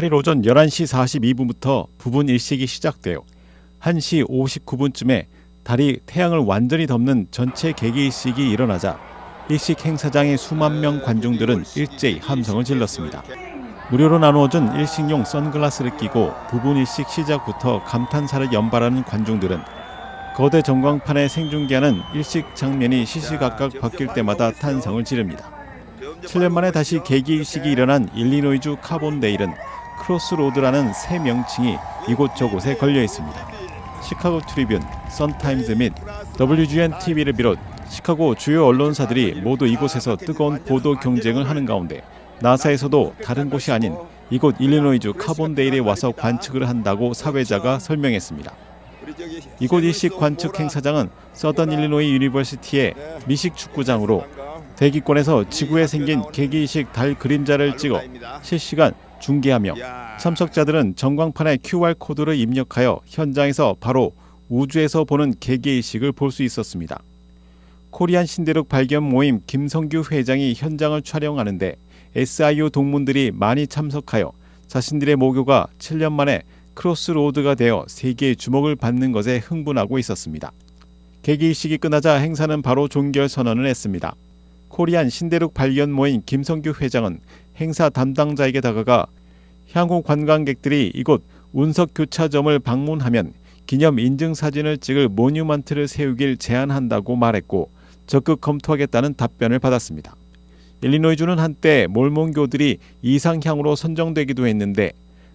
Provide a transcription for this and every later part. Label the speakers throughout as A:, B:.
A: 28일 오전 11시 42분부터 부분 일식이 시작되어 1시 59분쯤에 달이 태양을 완전히 덮는 전체 개기일식이 일어나자 일식 행사장의 수만 명 관중들은 일제히 함성을 질렀습니다. 무료로 나누어준 일식용 선글라스를 끼고 부분 일식 시작부터 감탄사를 연발하는 관중들은 거대 전광판에 생중계하는 일식 장면이 시시각각 바뀔 때마다 탄성을 지릅니다. 7년 만에 다시 개기일식이 일어난 일리노이주 카본데일은 크로스로드라는 새 명칭이 이곳저곳에 걸려 있습니다. 시카고 트리뷴, 선타임즈 및 WGN-TV를 비롯 시카고 주요 언론사들이 모두 이곳에서 뜨거운 보도 경쟁을 하는 가운데 나사에서도 다른 곳이 아닌 이곳 일리노이주 카본데일에 와서 관측을 한다고 사회자가 설명했습니다. 이곳 일식 관측 행사장은 서던 일리노이 유니버시티의 미식 축구장으로 대기권에서 지구에 생긴 개기일식 달 그림자를 찍어 실시간 중계하며 참석자들은 전광판에 QR코드를 입력하여 현장에서 바로 우주에서 보는 개기일식을 볼 수 있었습니다. 코리안 신대륙 발견 모임 김성규 회장이 현장을 촬영하는데 SIU 동문들이 많이 참석하여 자신들의 모교가 7년 만에 크로스로드가 되어 세계의 주목을 받는 것에 흥분하고 있었습니다. 개기일식이 끝나자 행사는 바로 종결 선언을 했습니다. 코리안 신대륙 발견 모임 김성규 회장은 행사 담당자에게 다가가 향후 관광객들이 이곳 운석교차점을 방문하면 기념 인증사진을 찍을 모뉴먼트를 세우길 제안한다고 말했고 적극 검토하겠다는 답변을 받았습니다. 일리노이주는 한때 몰몬교들이 이상향으로 선정되기도 했는데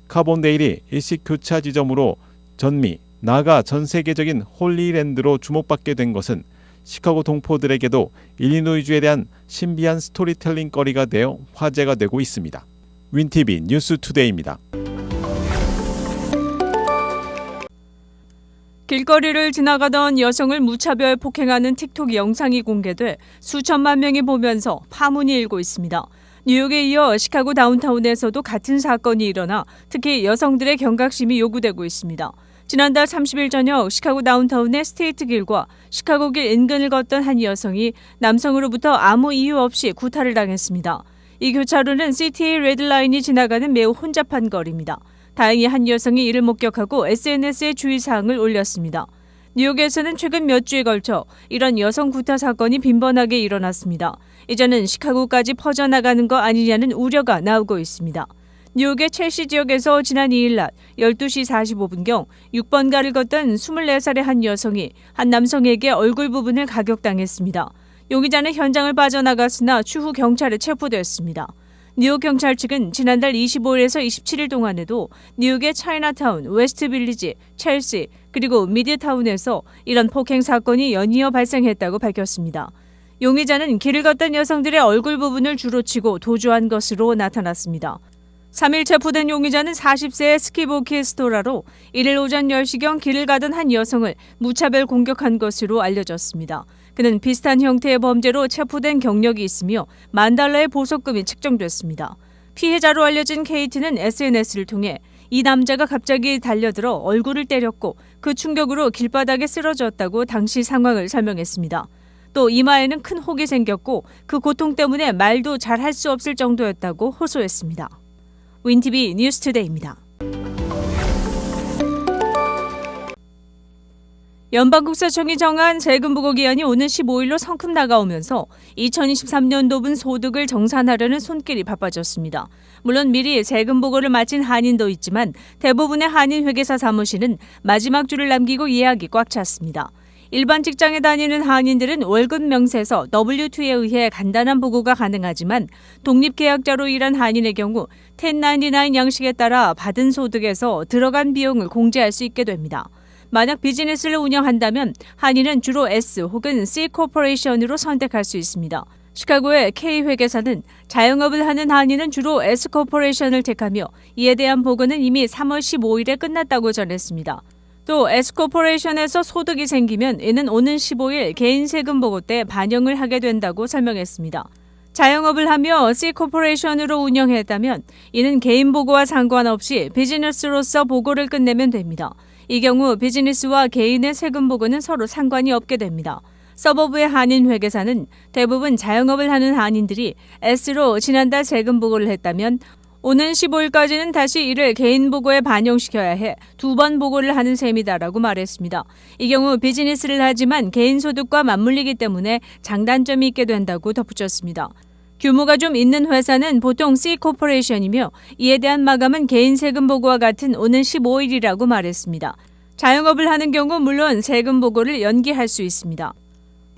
A: 카본데일이 일식 교차 지점으로 전미, 나아가 전 세계적인 홀리랜드로 주목받게 된 것은 시카고 동포들에게도 일리노이주에 대한 신비한 스토리텔링 거리가 되어 화제가 되고 있습니다. 윈TV 뉴스투데이입니다.
B: 길거리를 지나가던 여성을 무차별 폭행하는 틱톡 영상이 공개돼 수천만 명이 보면서 파문이 일고 있습니다. 뉴욕에 이어 시카고 다운타운에서도 같은 사건이 일어나 특히 여성들의 경각심이 요구되고 있습니다. 지난달 30일 저녁 시카고 다운타운의 스테이트길과 시카고길 인근을 걷던 한 여성이 남성으로부터 아무 이유 없이 구타를 당했습니다. 이 교차로는 CTA 레드라인이 지나가는 매우 혼잡한 거리입니다. 다행히 한 여성이 이를 목격하고 SNS에 주의사항을 올렸습니다. 뉴욕에서는 최근 몇 주에 걸쳐 이런 여성 구타 사건이 빈번하게 일어났습니다. 이제는 시카고까지 퍼져나가는 거 아니냐는 우려가 나오고 있습니다. 뉴욕의 첼시 지역에서 지난 2일 낮 12시 45분경 6번가를 걷던 24살의 한 여성이 한 남성에게 얼굴 부분을 가격당했습니다. 용의자는 현장을 빠져나갔으나 추후 경찰에 체포됐습니다. 뉴욕 경찰 측은 지난달 25일에서 27일 동안에도 뉴욕의 차이나타운, 웨스트빌리지, 첼시, 그리고 미드타운에서 이런 폭행 사건이 연이어 발생했다고 밝혔습니다. 용의자는 길을 걷던 여성들의 얼굴 부분을 주로 치고 도주한 것으로 나타났습니다. 3일 체포된 용의자는 40세의 스키보키스토라로 1일 오전 10시경 길을 가던 한 여성을 무차별 공격한 것으로 알려졌습니다. 그는 비슷한 형태의 범죄로 체포된 경력이 있으며 $10,000의 보석금이 책정됐습니다. 피해자로 알려진 케이트는 SNS를 통해 이 남자가 갑자기 달려들어 얼굴을 때렸고 그 충격으로 길바닥에 쓰러졌다고 당시 상황을 설명했습니다. 또 이마에는 큰 혹이 생겼고 그 고통 때문에 말도 잘 할 수 없을 정도였다고 호소했습니다. 윈TV 뉴스투데이입니다. 연방국세청이 정한 세금 부과 기한이 오는 15일로 성큼 다가오면서 2023년도분 소득을 정산하려는 손길이 바빠졌습니다. 물론 미리 세금 보고를 마친 한인도 있지만 대부분의 한인 회계사 사무실은 마지막 줄을 남기고 예약이 꽉 찼습니다. 일반 직장에 다니는 한인들은 월급 명세서 W-2에 의해 간단한 보고가 가능하지만 독립계약자로 일한 한인의 경우 1099 양식에 따라 받은 소득에서 들어간 비용을 공제할 수 있게 됩니다. 만약 비즈니스를 운영한다면 한인은 주로 S 혹은 C 코퍼레이션으로 선택할 수 있습니다. 시카고의 K 회계사는 자영업을 하는 한인은 주로 S 코퍼레이션을 택하며 이에 대한 보고는 이미 3월 15일에 끝났다고 전했습니다. 또 S코퍼레이션에서 소득이 생기면 이는 오는 15일 개인세금 보고 때 반영을 하게 된다고 설명했습니다. 자영업을 하며 C코퍼레이션으로 운영했다면 이는 개인 보고와 상관없이 비즈니스로서 보고를 끝내면 됩니다. 이 경우 비즈니스와 개인의 세금 보고는 서로 상관이 없게 됩니다. 서버브의 한인 회계사는 대부분 자영업을 하는 한인들이 S로 지난달 세금 보고를 했다면 오는 15일까지는 다시 이를 개인 보고에 반영시켜야 해 2번 보고를 하는 셈이다라고 말했습니다. 이 경우 비즈니스를 하지만 개인 소득과 맞물리기 때문에 장단점이 있게 된다고 덧붙였습니다. 규모가 좀 있는 회사는 보통 C코퍼레이션이며 이에 대한 마감은 개인 세금 보고와 같은 오는 15일이라고 말했습니다. 자영업을 하는 경우 물론 세금 보고를 연기할 수 있습니다.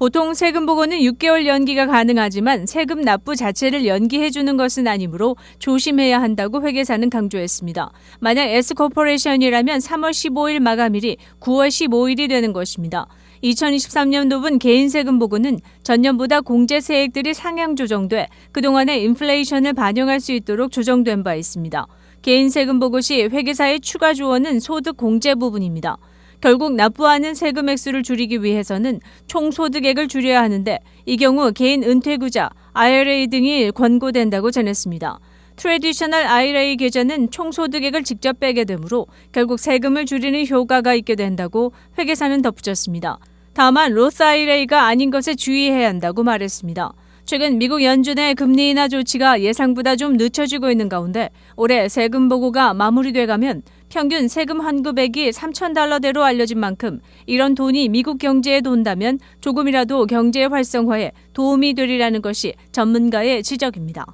B: 보통 세금 보고는 6개월 연기가 가능하지만 세금 납부 자체를 연기해주는 것은 아니므로 조심해야 한다고 회계사는 강조했습니다. 만약 S코퍼레이션이라면 3월 15일 마감일이 9월 15일이 되는 것입니다. 2023년도분 개인 세금 보고는 전년보다 공제 세액들이 상향 조정돼 그동안의 인플레이션을 반영할 수 있도록 조정된 바 있습니다. 개인 세금 보고 시 회계사의 추가 조언은 소득 공제 부분입니다. 결국 납부하는 세금 액수를 줄이기 위해서는 총 소득액을 줄여야 하는데 이 경우 개인 은퇴구자, IRA 등이 권고된다고 전했습니다. 트래디셔널 IRA 계좌는 총 소득액을 직접 빼게 되므로 결국 세금을 줄이는 효과가 있게 된다고 회계사는 덧붙였습니다. 다만 로스 IRA가 아닌 것에 주의해야 한다고 말했습니다. 최근 미국 연준의 금리 인하 조치가 예상보다 좀 늦춰지고 있는 가운데 올해 세금 보고가 마무리돼가면 평균 세금 환급액이 $3,000대로 알려진 만큼 이런 돈이 미국 경제에 돈다면 조금이라도 경제 활성화에 도움이 되리라는 것이 전문가의 지적입니다.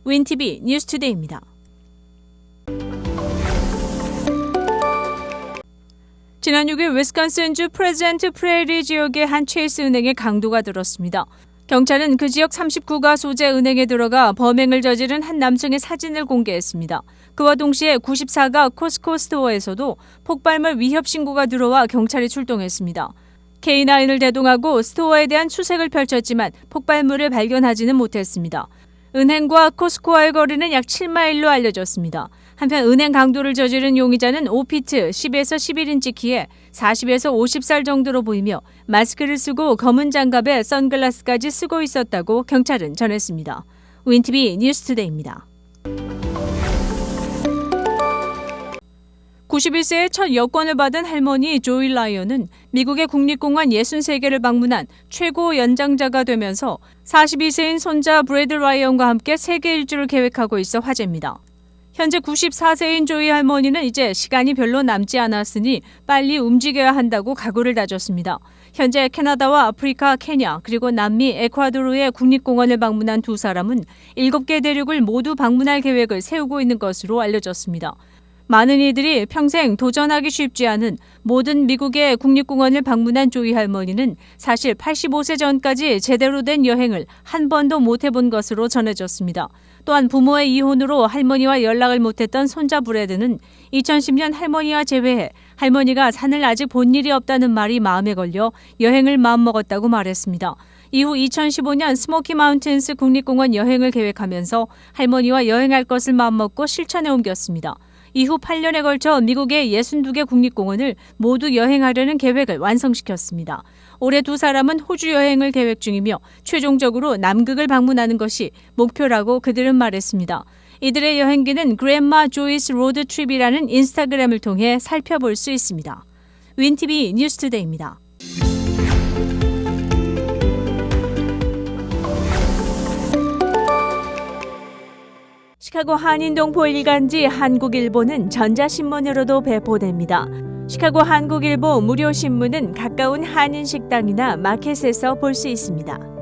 B: 윈TV 뉴스투데이입니다. 지난 6일 위스콘신주 프레젠트 프레리 지역의 한 체이스 은행에 강도가 들었습니다. 경찰은 그 지역 39가 소재 은행에 들어가 범행을 저지른 한 남성의 사진을 공개했습니다. 그와 동시에 94가 코스코 스토어에서도 폭발물 위협 신고가 들어와 경찰이 출동했습니다. K9을 대동하고 스토어에 대한 수색을 펼쳤지만 폭발물을 발견하지는 못했습니다. 은행과 코스코와의 거리는 약 7마일로 알려졌습니다. 한편 은행 강도를 저지른 용의자는 5피트 10에서 11인치 키에 40에서 50살 정도로 보이며 마스크를 쓰고 검은 장갑에 선글라스까지 쓰고 있었다고 경찰은 전했습니다. 윈TV 뉴스투데이입니다. 91세의 첫 여권을 받은 할머니 조이 라이언은 미국의 국립공원 63개를 방문한 최고 연장자가 되면서 42세인 손자 브래드 라이언과 함께 세계 일주를 계획하고 있어 화제입니다. 현재 94세인 조이 할머니는 이제 시간이 별로 남지 않았으니 빨리 움직여야 한다고 각오를 다졌습니다. 현재 캐나다와 아프리카, 케냐, 그리고 남미, 에콰도르의 국립공원을 방문한 두 사람은 7개 대륙을 모두 방문할 계획을 세우고 있는 것으로 알려졌습니다. 많은 이들이 평생 도전하기 쉽지 않은 모든 미국의 국립공원을 방문한 조이 할머니는 사실 85세 전까지 제대로 된 여행을 한 번도 못 해본 것으로 전해졌습니다. 또한 부모의 이혼으로 할머니와 연락을 못했던 손자 브래드는 2010년 할머니와 재회해 할머니가 산을 아직 본 일이 없다는 말이 마음에 걸려 여행을 마음먹었다고 말했습니다. 이후 2015년 스모키 마운틴스 국립공원 여행을 계획하면서 할머니와 여행할 것을 마음먹고 실천에 옮겼습니다. 이후 8년에 걸쳐 미국의 62개 국립공원을 모두 여행하려는 계획을 완성시켰습니다. 올해 두 사람은 호주 여행을 계획 중이며 최종적으로 남극을 방문하는 것이 목표라고 그들은 말했습니다. 이들의 여행기는 그랜마 조이스 로드 트립이라는 인스타그램을 통해 살펴볼 수 있습니다. 윈TV 뉴스투데이입니다. 시카고 한인동포 일간지 한국일보는 전자신문으로도 배포됩니다. 시카고 한국일보 무료 신문은 가까운 한인식당이나 마켓에서 볼 수 있습니다.